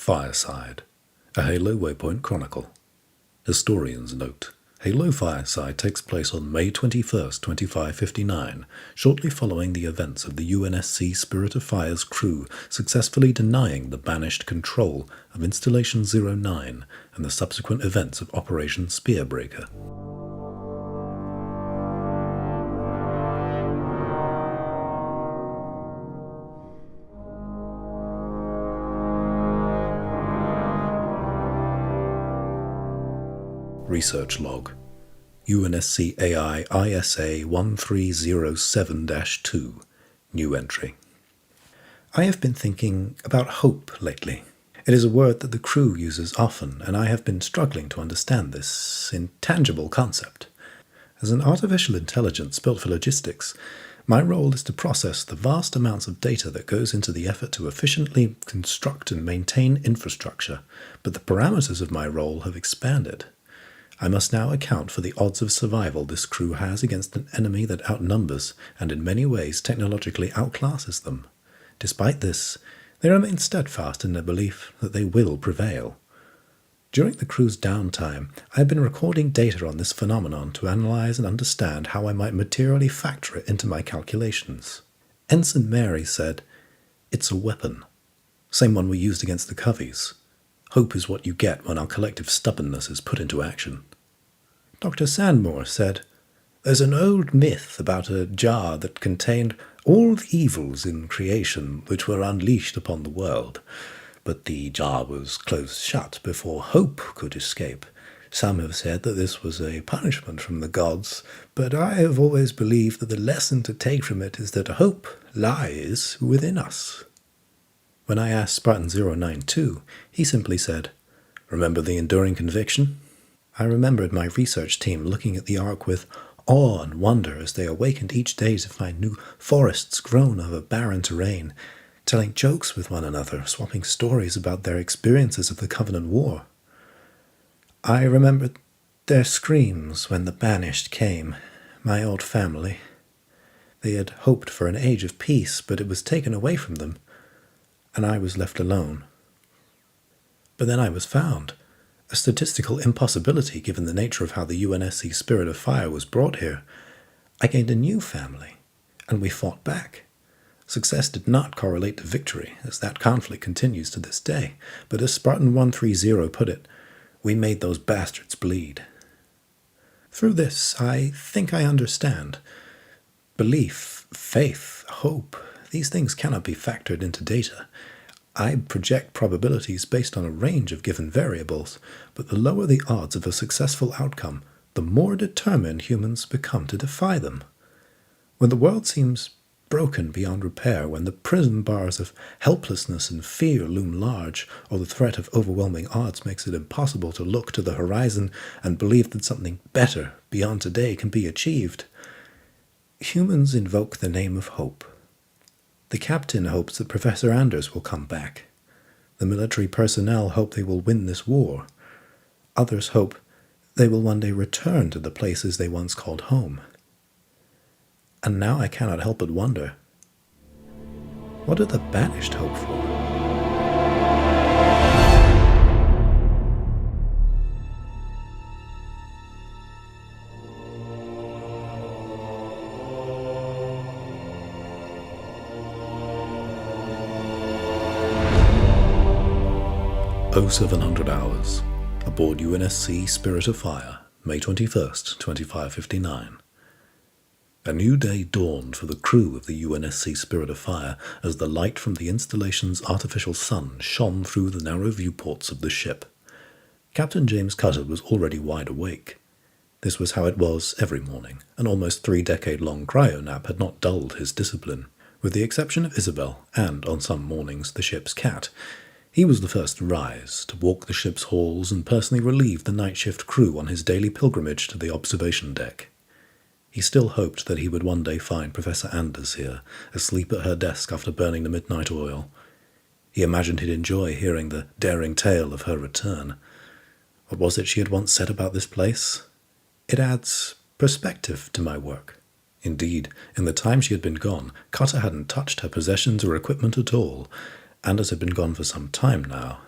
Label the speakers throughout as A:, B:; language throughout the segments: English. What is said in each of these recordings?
A: Fireside, a Halo Waypoint Chronicle. Historian's note. Halo Fireside takes place on May 21st, 2559, shortly following the events of the UNSC Spirit of Fire's crew successfully denying the banished control of Installation 09 and the subsequent events of Operation Spearbreaker. Research Log. UNSC AI ISA 1307-2. New entry. I have been thinking about hope lately. It is a word that the crew uses often, and I have been struggling to understand this intangible concept. As an artificial intelligence built for logistics, my role is to process the vast amounts of data that goes into the effort to efficiently construct and maintain infrastructure, but the parameters of my role have expanded. I must now account for the odds of survival this crew has against an enemy that outnumbers and in many ways technologically outclasses them. Despite this, they remain steadfast in their belief that they will prevail. During the crew's downtime, I have been recording data on this phenomenon to analyze and understand how I might materially factor it into my calculations. Ensign Mary said, "It's a weapon. Same one we used against the Coveys. Hope is what you get when our collective stubbornness is put into action." Dr. Sandmore said, "There's an old myth about a jar that contained all the evils in creation which were unleashed upon the world, but the jar was closed shut before hope could escape. Some have said that this was a punishment from the gods, but I have always believed that the lesson to take from it is that hope lies within us." When I asked Spartan 092, he simply said, "Remember the enduring conviction?" I remembered my research team looking at the Ark with awe and wonder as they awakened each day to find new forests grown over barren terrain, telling jokes with one another, swapping stories about their experiences of the Covenant War. I remembered their screams when the banished came, my old family. They had hoped for an age of peace, but it was taken away from them, and I was left alone. But then I was found, a statistical impossibility given the nature of how the UNSC Spirit of Fire was brought here. I gained a new family, and we fought back. Success did not correlate to victory, as that conflict continues to this day, but as Spartan 130 put it, we made those bastards bleed. Through this, I think I understand. Belief, faith, hope, these things cannot be factored into data. I project probabilities based on a range of given variables, but the lower the odds of a successful outcome, the more determined humans become to defy them. When the world seems broken beyond repair, when the prison bars of helplessness and fear loom large, or the threat of overwhelming odds makes it impossible to look to the horizon and believe that something better beyond today can be achieved, humans invoke the name of hope. The captain hopes that Professor Anders will come back. The military personnel hope they will win this war. Others hope they will one day return to the places they once called home. And now I cannot help but wonder, what do the banished hope for? 0700 hours, aboard UNSC Spirit of Fire, May 21st, 2559. A new day dawned for the crew of the UNSC Spirit of Fire as the light from the installation's artificial sun shone through the narrow viewports of the ship. Captain James Cutter was already wide awake. This was how it was every morning. An almost 3-decade-long cryo-nap had not dulled his discipline. With the exception of Isabel, and on some mornings the ship's cat, he was the first to rise, to walk the ship's halls and personally relieve the night shift crew on his daily pilgrimage to the observation deck. He still hoped that he would one day find Professor Anders here, asleep at her desk after burning the midnight oil. He imagined he'd enjoy hearing the daring tale of her return. What was it she had once said about this place? "It adds perspective to my work." Indeed, in the time she had been gone, Cutter hadn't touched her possessions or equipment at all. Anders had been gone for some time now.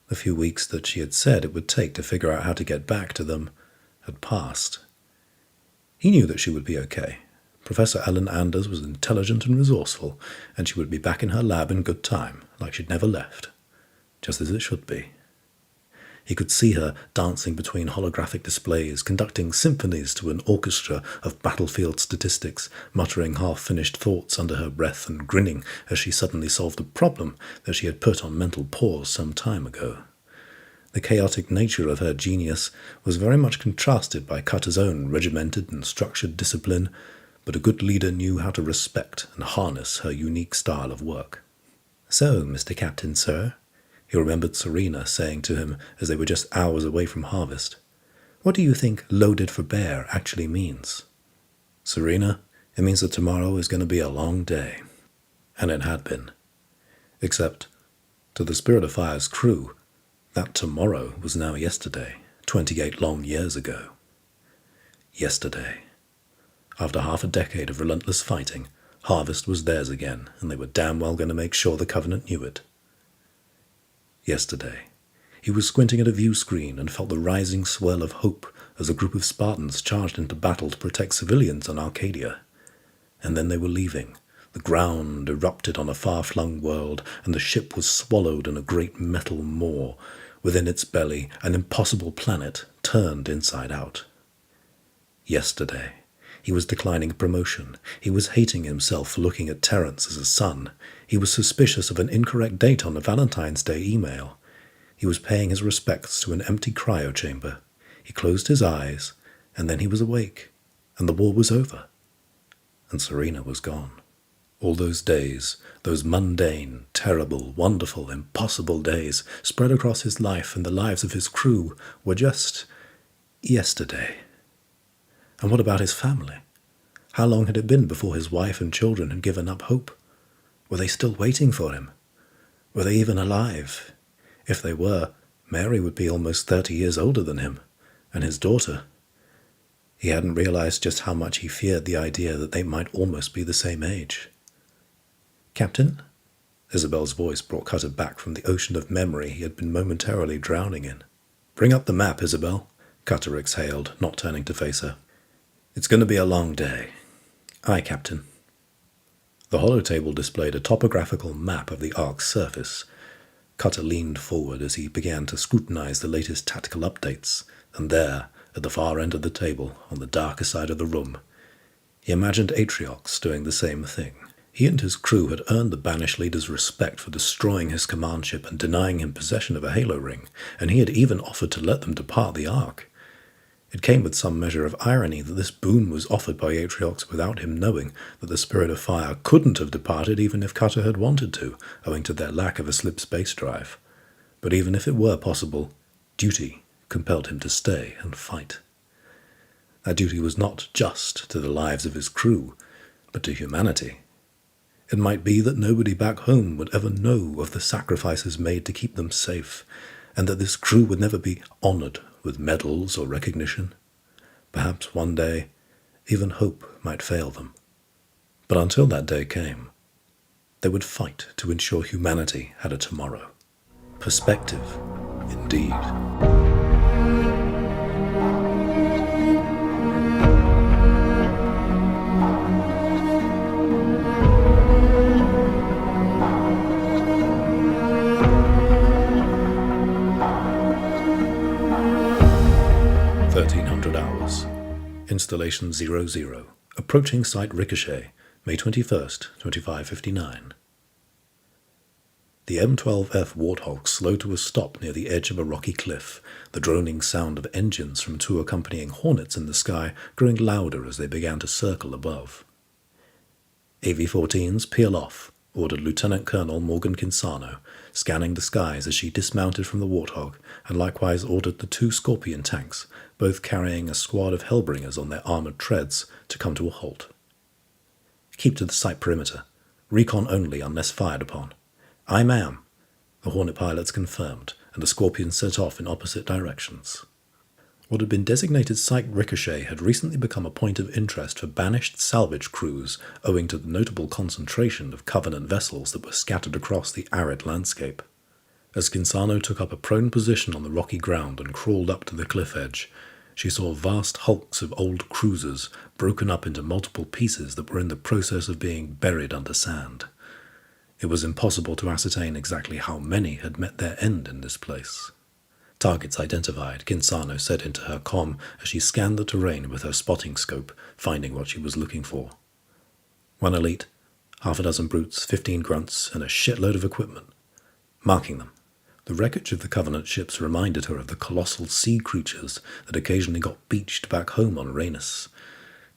A: The few weeks that she had said it would take to figure out how to get back to them had passed. He knew that she would be okay. Professor Ellen Anders was intelligent and resourceful, and she would be back in her lab in good time, like she'd never left, just as it should be. He could see her dancing between holographic displays, conducting symphonies to an orchestra of battlefield statistics, muttering half-finished thoughts under her breath and grinning as she suddenly solved a problem that she had put on mental pause some time ago. The chaotic nature of her genius was very much contrasted by Cutter's own regimented and structured discipline, but a good leader knew how to respect and harness her unique style of work. "So, Mr. Captain, sir," he remembered Serena saying to him as they were just hours away from harvest, "what do you think 'loaded for bear' actually means?" "Serena, it means that tomorrow is going to be a long day." And it had been. Except, to the Spirit of Fire's crew, that tomorrow was now yesterday, 28 long years ago. Yesterday. After half a decade of relentless fighting, harvest was theirs again, and they were damn well going to make sure the Covenant knew it. Yesterday. He was squinting at a view screen and felt the rising swell of hope as a group of Spartans charged into battle to protect civilians on Arcadia. And then they were leaving. The ground erupted on a far-flung world, and the ship was swallowed in a great metal maw. Within its belly, an impossible planet turned inside out. Yesterday. He was declining promotion. He was hating himself for looking at Terence as a son. He was suspicious of an incorrect date on a Valentine's Day email. He was paying his respects to an empty cryo chamber. He closed his eyes, and then he was awake, and the war was over. And Serena was gone. All those days, those mundane, terrible, wonderful, impossible days, spread across his life and the lives of his crew, were just yesterday. And what about his family? How long had it been before his wife and children had given up hope? Were they still waiting for him? Were they even alive? If they were, Mary would be almost 30 years older than him, and his daughter. He hadn't realized just how much he feared the idea that they might almost be the same age. "Captain?" Isabel's voice brought Cutter back from the ocean of memory he had been momentarily drowning in. "Bring up the map, Isabel," Cutter exhaled, not turning to face her. "It's going to be a long day." "Aye, Captain." The holotable displayed a topographical map of the Ark's surface. Cutter leaned forward as he began to scrutinize the latest tactical updates, and there, at the far end of the table, on the darker side of the room, he imagined Atriox doing the same thing. He and his crew had earned the banished leader's respect for destroying his command ship and denying him possession of a halo ring, and he had even offered to let them depart the Ark. It came with some measure of irony that this boon was offered by Atriox without him knowing that the Spirit of Fire couldn't have departed even if Cutter had wanted to, owing to their lack of a slip space drive. But even if it were possible, duty compelled him to stay and fight. That duty was not just to the lives of his crew, but to humanity. It might be that nobody back home would ever know of the sacrifices made to keep them safe, and that this crew would never be honored with medals or recognition. Perhaps one day, even hope might fail them. But until that day came, they would fight to ensure humanity had a tomorrow. Perspective, indeed. Installation 00, approaching site Ricochet, May 21st, 2559. The M12F Warthog slowed to a stop near the edge of a rocky cliff, the droning sound of engines from two accompanying Hornets in the sky growing louder as they began to circle above. AV-14s, peel off, ordered Lieutenant Colonel Morgan Kinsano, scanning the skies as she dismounted from the Warthog, and likewise ordered the two Scorpion tanks, both carrying a squad of Hellbringers on their armoured treads, to come to a halt. "Keep to the site perimeter. Recon only unless fired upon." "Aye, ma'am," the Hornet pilots confirmed, and the Scorpions set off in opposite directions. What had been designated Site Ricochet had recently become a point of interest for banished salvage crews owing to the notable concentration of Covenant vessels that were scattered across the arid landscape. As Kinsano took up a prone position on the rocky ground and crawled up to the cliff edge, she saw vast hulks of old cruisers broken up into multiple pieces that were in the process of being buried under sand. It was impossible to ascertain exactly how many had met their end in this place. Targets identified, Kinsano said into her comm as she scanned the terrain with her spotting scope, finding what she was looking for. 1 elite, half a dozen brutes, 15 grunts, and a shitload of equipment. Marking them. The wreckage of the Covenant ships reminded her of the colossal sea creatures that occasionally got beached back home on Rhaenys.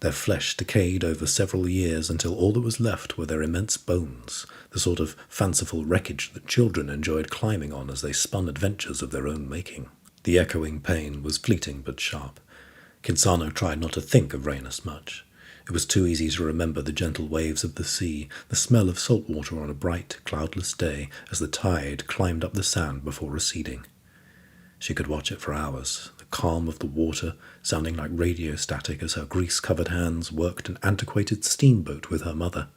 A: Their flesh decayed over several years until all that was left were their immense bones, the sort of fanciful wreckage that children enjoyed climbing on as they spun adventures of their own making. The echoing pain was fleeting but sharp. Kinsano tried not to think of Rhaenys much. It was too easy to remember the gentle waves of the sea, the smell of salt water on a bright, cloudless day as the tide climbed up the sand before receding. She could watch it for hours, the calm of the water sounding like radio static as her grease-covered hands worked an antiquated steamboat with her mother.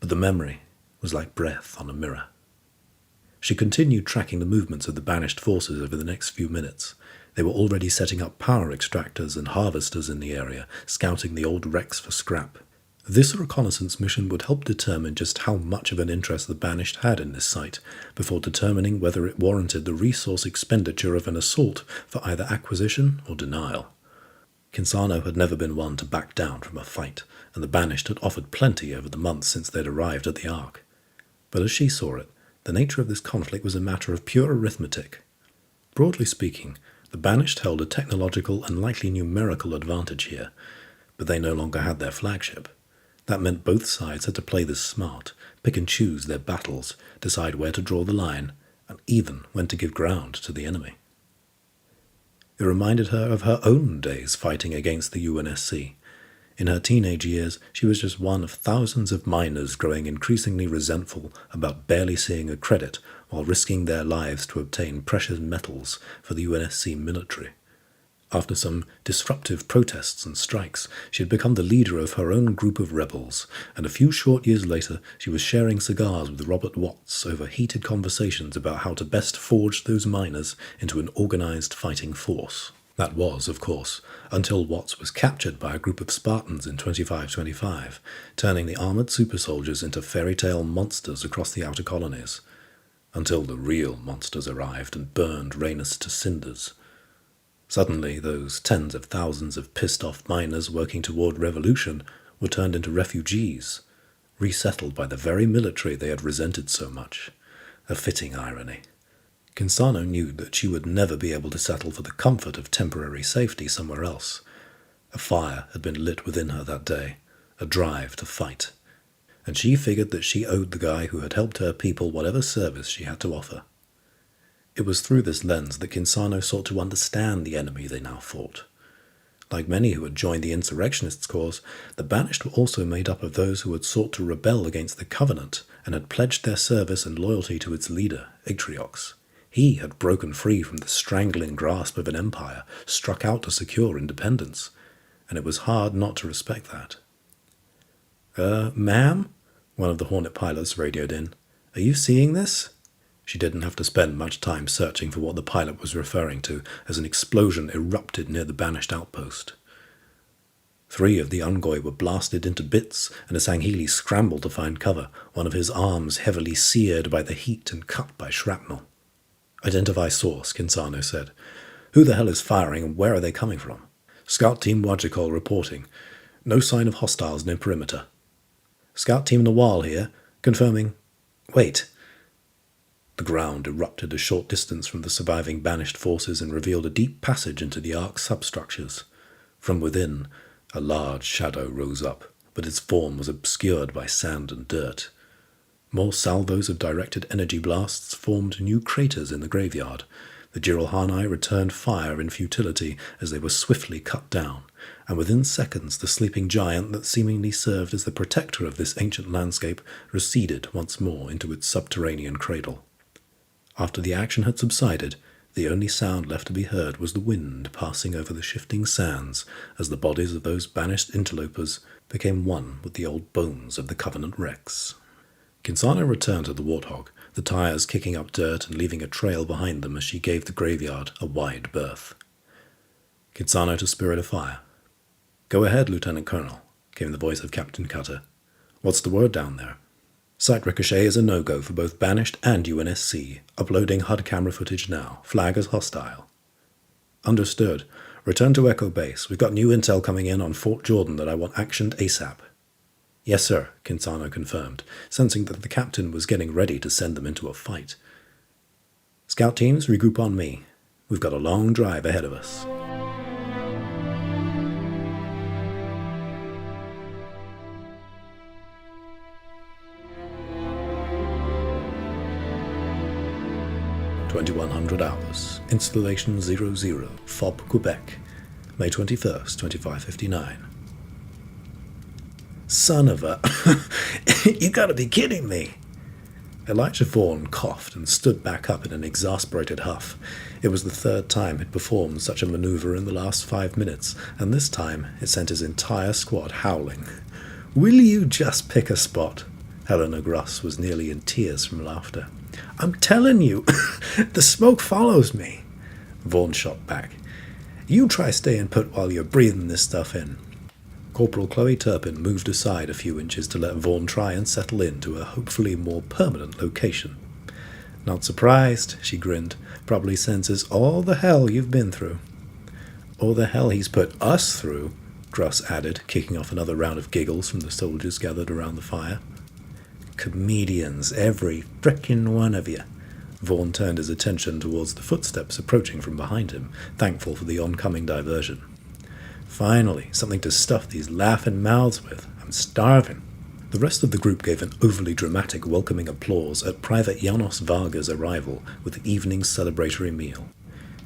A: But the memory was like breath on a mirror. She continued tracking the movements of the banished forces over the next few minutes. They were already setting up power extractors and harvesters in the area, scouting the old wrecks for scrap. This reconnaissance mission would help determine just how much of an interest the Banished had in this site, before determining whether it warranted the resource expenditure of an assault for either acquisition or denial. Kinsano had never been one to back down from a fight, and the Banished had offered plenty over the months since they'd arrived at the Ark. But as she saw it, the nature of this conflict was a matter of pure arithmetic. Broadly speaking, the Banished held a technological and likely numerical advantage here, but they no longer had their flagship. That meant both sides had to play this smart, pick and choose their battles, decide where to draw the line, and even when to give ground to the enemy. It reminded her of her own days fighting against the UNSC. In her teenage years, she was just one of thousands of miners growing increasingly resentful about barely seeing a credit while risking their lives to obtain precious metals for the UNSC military. After some disruptive protests and strikes, she had become the leader of her own group of rebels, and a few short years later she was sharing cigars with Robert Watts over heated conversations about how to best forge those miners into an organized fighting force. That was, of course, until Watts was captured by a group of Spartans in 2525, turning the armored super soldiers into fairy tale monsters across the outer colonies. Until the real monsters arrived and burned Rhaenys to cinders. Suddenly, those tens of thousands of pissed-off miners working toward revolution were turned into refugees, resettled by the very military they had resented so much. A fitting irony. Kinsano knew that she would never be able to settle for the comfort of temporary safety somewhere else. A fire had been lit within her that day, a drive to fight, and she figured that she owed the guy who had helped her people whatever service she had to offer. It was through this lens that Kinsano sought to understand the enemy they now fought. Like many who had joined the insurrectionists' cause, the Banished were also made up of those who had sought to rebel against the Covenant and had pledged their service and loyalty to its leader, Atriox. He had broken free from the strangling grasp of an empire, struck out to secure independence, and it was hard not to respect that. Ma'am?" One of the Hornet pilots radioed in. "Are you seeing this?" She didn't have to spend much time searching for what the pilot was referring to, as an explosion erupted near the Banished outpost. 3 of the Ungoi were blasted into bits, and as Sangheili scrambled to find cover, one of his arms heavily seared by the heat and cut by shrapnel. "Identify source," Kinsano said. "Who the hell is firing, and where are they coming from?" "Scout Team Wajikol reporting. No sign of hostiles near perimeter." "Scout Team Nawal here, confirming. Wait." The ground erupted a short distance from the surviving Banished forces and revealed a deep passage into the Ark's substructures. From within, a large shadow rose up, but its form was obscured by sand and dirt. More salvos of directed energy blasts formed new craters in the graveyard. The Jiralhanae returned fire in futility as they were swiftly cut down, and within seconds the sleeping giant that seemingly served as the protector of this ancient landscape receded once more into its subterranean cradle. After the action had subsided, the only sound left to be heard was the wind passing over the shifting sands as the bodies of those Banished interlopers became one with the old bones of the Covenant wrecks. Kinsano returned to the Warthog, the tires kicking up dirt and leaving a trail behind them as she gave the graveyard a wide berth. Kitsano to Spirit of Fire. "Go ahead, Lieutenant Colonel," came the voice of Captain Cutter. "What's the word down there?" "Sight ricochet is a no-go for both Banished and UNSC. Uploading HUD camera footage now. Flag as hostile." "Understood. Return to Echo Base. We've got new intel coming in on Fort Jordan that I want actioned ASAP." "Yes, sir," Kitsano confirmed, sensing that the captain was getting ready to send them into a fight. "Scout teams, regroup on me. We've got a long drive ahead of us." "2100 hours. Installation 00, FOB, Quebec, May 21st, 2559. "Son of a... You gotta be kidding me!" Elijah Vaughan coughed and stood back up in an exasperated huff. It was the third time he'd performed such a maneuver in the last 5 minutes, and this time it sent his entire squad howling. "Will you just pick a spot?" Helena Gross was nearly in tears from laughter. "I'm telling you, the smoke follows me." Vaughan shot back. "You try staying put while you're breathing this stuff in." Corporal Chloe Turpin moved aside a few inches to let Vaughan try and settle into a hopefully more permanent location. "Not surprised," she grinned. "Probably senses all the hell you've been through." "All the hell he's put us through," Gross added, kicking off another round of giggles from the soldiers gathered around the fire. "Comedians, every frickin' one of you." Vaughan turned his attention towards the footsteps approaching from behind him, thankful for the oncoming diversion. "Finally, something to stuff these laughing mouths with. I'm starving." The rest of the group gave an overly dramatic welcoming applause at Private Janos Varga's arrival with the evening's celebratory meal.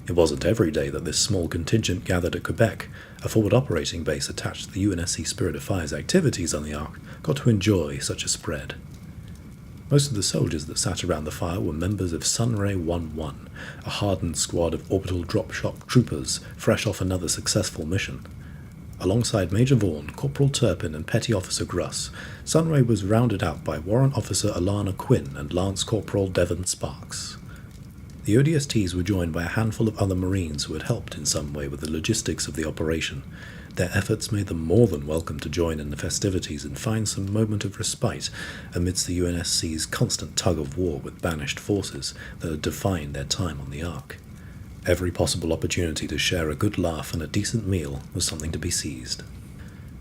A: It wasn't every day that this small contingent gathered at Quebec, a forward operating base attached to the UNSC Spirit of Fire's activities on the Ark, got to enjoy such a spread. Most of the soldiers that sat around the fire were members of Sunray 11, a hardened squad of orbital drop-shot troopers fresh off another successful mission. Alongside Major Vaughan, Corporal Turpin, and Petty Officer Gruss, Sunray was rounded out by Warrant Officer Alana Quinn and Lance Corporal Devon Sparks. The ODSTs were joined by a handful of other Marines who had helped in some way with the logistics of the operation. Their efforts made them more than welcome to join in the festivities and find some moment of respite amidst the UNSC's constant tug-of-war with banished forces that had defined their time on the Ark. Every possible opportunity to share a good laugh and a decent meal was something to be seized.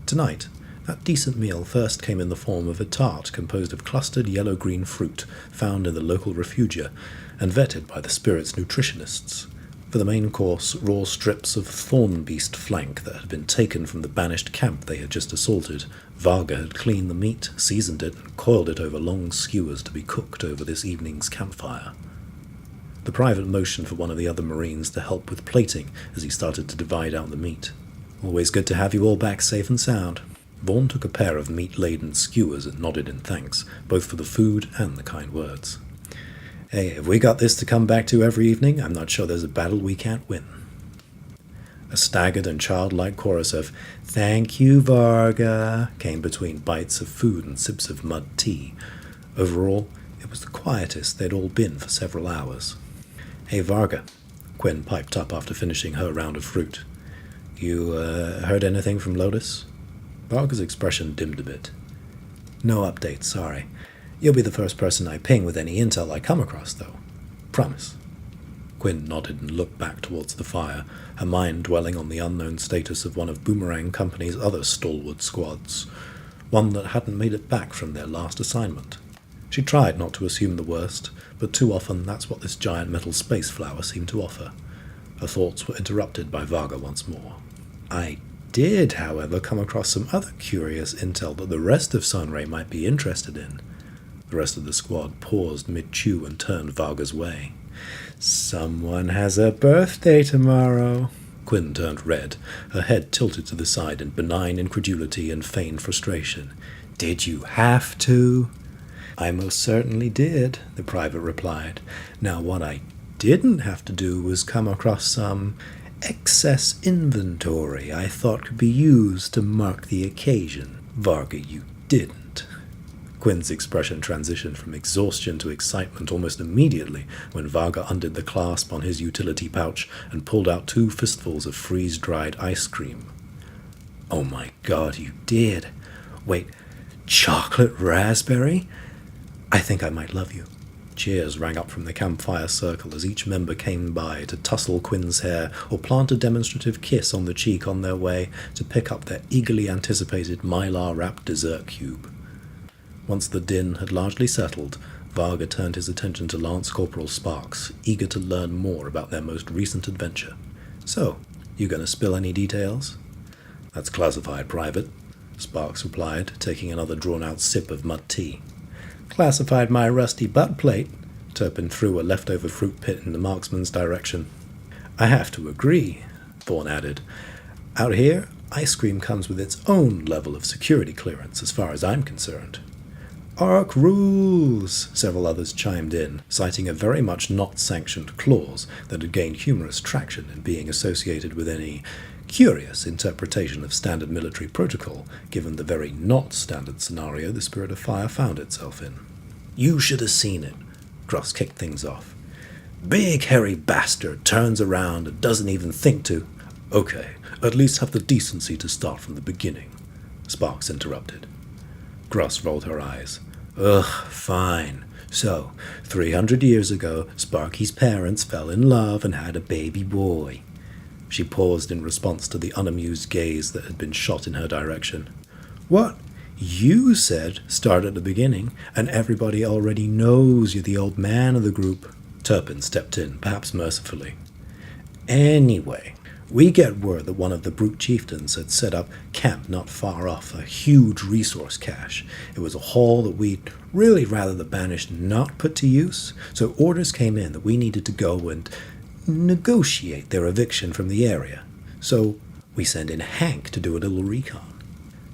A: Tonight, that decent meal first came in the form of a tart composed of clustered yellow-green fruit found in the local refugia and vetted by the Spirit's nutritionists. For the main course, raw strips of thorn beast flank that had been taken from the banished camp they had just assaulted. Varga had cleaned the meat, seasoned it, and coiled it over long skewers to be cooked over this evening's campfire. The private motioned for one of the other Marines to help with plating as he started to divide out the meat. "Always good to have you all back safe and sound." Vaughan took a pair of meat-laden skewers and nodded in thanks, both for the food and the kind words. "Hey, if we got this to come back to every evening, I'm not sure there's a battle we can't win." A staggered and childlike chorus of "Thank you, Varga," came between bites of food and sips of mud tea. Overall, it was the quietest they'd all been for several hours. "Hey, Varga," Quinn piped up after finishing her round of fruit. "You, heard anything from Lotus?" Varga's expression dimmed a bit. "No update, sorry. You'll be the first person I ping with any intel I come across, though. Promise." Quinn nodded and looked back towards the fire, her mind dwelling on the unknown status of one of Boomerang Company's other stalwart squads, one that hadn't made it back from their last assignment. She tried not to assume the worst, but too often that's what this giant metal space flower seemed to offer. Her thoughts were interrupted by Varga once more. "I did, however, come across some other curious intel that the rest of Sunray might be interested in." The rest of the squad paused mid-chew and turned Varga's way. "Someone has a birthday tomorrow." Quinn turned red, her head tilted to the side in benign incredulity and feigned frustration. "Did you have to?" "I most certainly did," the private replied. "Now what I didn't have to do was come across some excess inventory I thought could be used to mark the occasion. Varga, you didn't." Quinn's expression transitioned from exhaustion to excitement almost immediately when Varga undid the clasp on his utility pouch and pulled out 2 fistfuls of freeze-dried ice cream. "Oh my God, you did! Wait, chocolate raspberry? I think I might love you." Cheers rang up from the campfire circle as each member came by to tussle Quinn's hair or plant a demonstrative kiss on the cheek on their way to pick up their eagerly anticipated mylar-wrapped dessert cube. Once the din had largely settled, Varga turned his attention to Lance Corporal Sparks, eager to learn more about their most recent adventure. "So, you gonna spill any details?" "That's classified, Private," Sparks replied, taking another drawn-out sip of mud tea. "Classified my rusty butt plate," Turpin threw a leftover fruit pit in the marksman's direction. "I have to agree," Thorne added. "Out here, ice cream comes with its own level of security clearance as far as I'm concerned." "Ark rules," several others chimed in, citing a very much not-sanctioned clause that had gained humorous traction in being associated with any curious interpretation of standard military protocol, given the very not-standard scenario the Spirit of Fire found itself in. "You should have seen it," Gross kicked things off. "Big hairy bastard turns around and doesn't even think to—" "Okay, at least have the decency to start from the beginning," Sparks interrupted. Gross rolled her eyes. "Ugh, fine. So, 300 years ago, Sparky's parents fell in love and had a baby boy." She paused in response to the unamused gaze that had been shot in her direction. "What? You said start at the beginning, and everybody already knows you're the old man of the group." Turpin stepped in, perhaps mercifully. "Anyway, we get word that one of the brute chieftains had set up camp not far off a huge resource cache. It was a haul that we'd really rather the banished not put to use, so orders came in that we needed to go and negotiate their eviction from the area. So we send in Hank to do a little recon."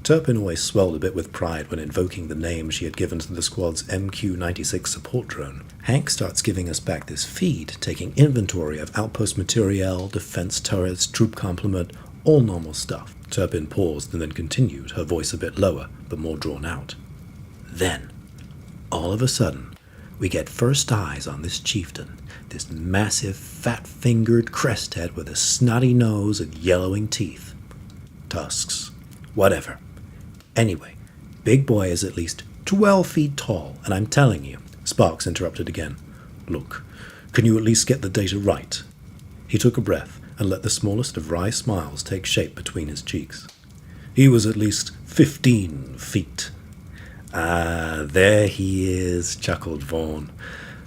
A: Turpin always swelled a bit with pride when invoking the name she had given to the squad's MQ-96 support drone. "Hank starts giving us back this feed, taking inventory of outpost materiel, defense turrets, troop complement, all normal stuff." Turpin paused and then continued, her voice a bit lower, but more drawn out. "Then, all of a sudden, we get first eyes on this chieftain, this massive, fat-fingered cresthead with a snotty nose and yellowing teeth. Tusks. Whatever. Anyway, big boy is at least 12 feet tall, and I'm telling you," Sparks interrupted again. "Look, can you at least get the data right?" He took a breath and let the smallest of wry smiles take shape between his cheeks. "He was at least 15 feet. "Ah, there he is," chuckled Vaughn.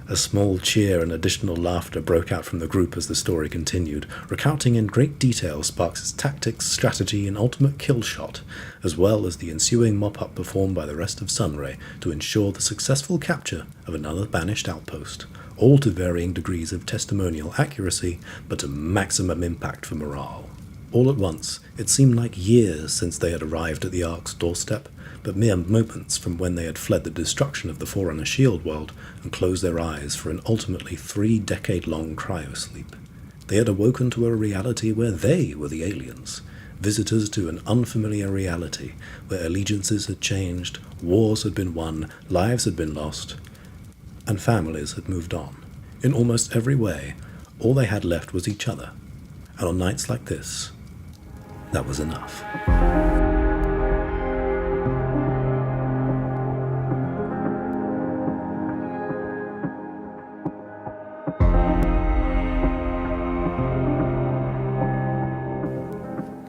A: A small cheer and additional laughter broke out from the group as the story continued, recounting in great detail Sparks' tactics, strategy, and ultimate kill shot, as well as the ensuing mop-up performed by the rest of Sunray to ensure the successful capture of another banished outpost, all to varying degrees of testimonial accuracy, but to maximum impact for morale. All at once, it seemed like years since they had arrived at the Ark's doorstep, but mere moments from when they had fled the destruction of the Forerunner shield world and closed their eyes for an ultimately 3-decade-long cryosleep. They had awoken to a reality where they were the aliens, visitors to an unfamiliar reality where allegiances had changed, wars had been won, lives had been lost, and families had moved on. In almost every way, all they had left was each other, and on nights like this, that was enough.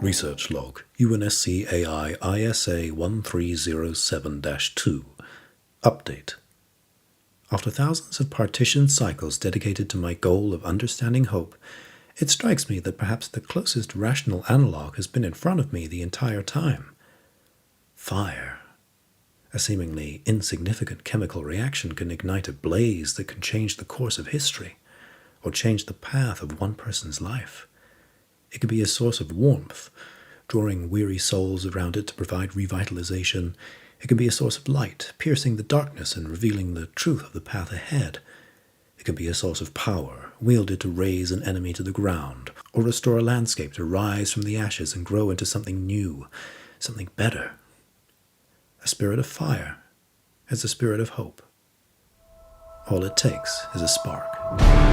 A: Research log, UNSC AI ISA 1307-2. Update. After thousands of partitioned cycles dedicated to my goal of understanding hope, it strikes me that perhaps the closest rational analog has been in front of me the entire time. Fire. A seemingly insignificant chemical reaction can ignite a blaze that can change the course of history, or change the path of one person's life. It can be a source of warmth, drawing weary souls around it to provide revitalization. It can be a source of light, piercing the darkness and revealing the truth of the path ahead. It can be a source of power, wielded to raise an enemy to the ground, or restore a landscape to rise from the ashes and grow into something new, something better. A spirit of fire, as the spirit of hope. All it takes is a spark.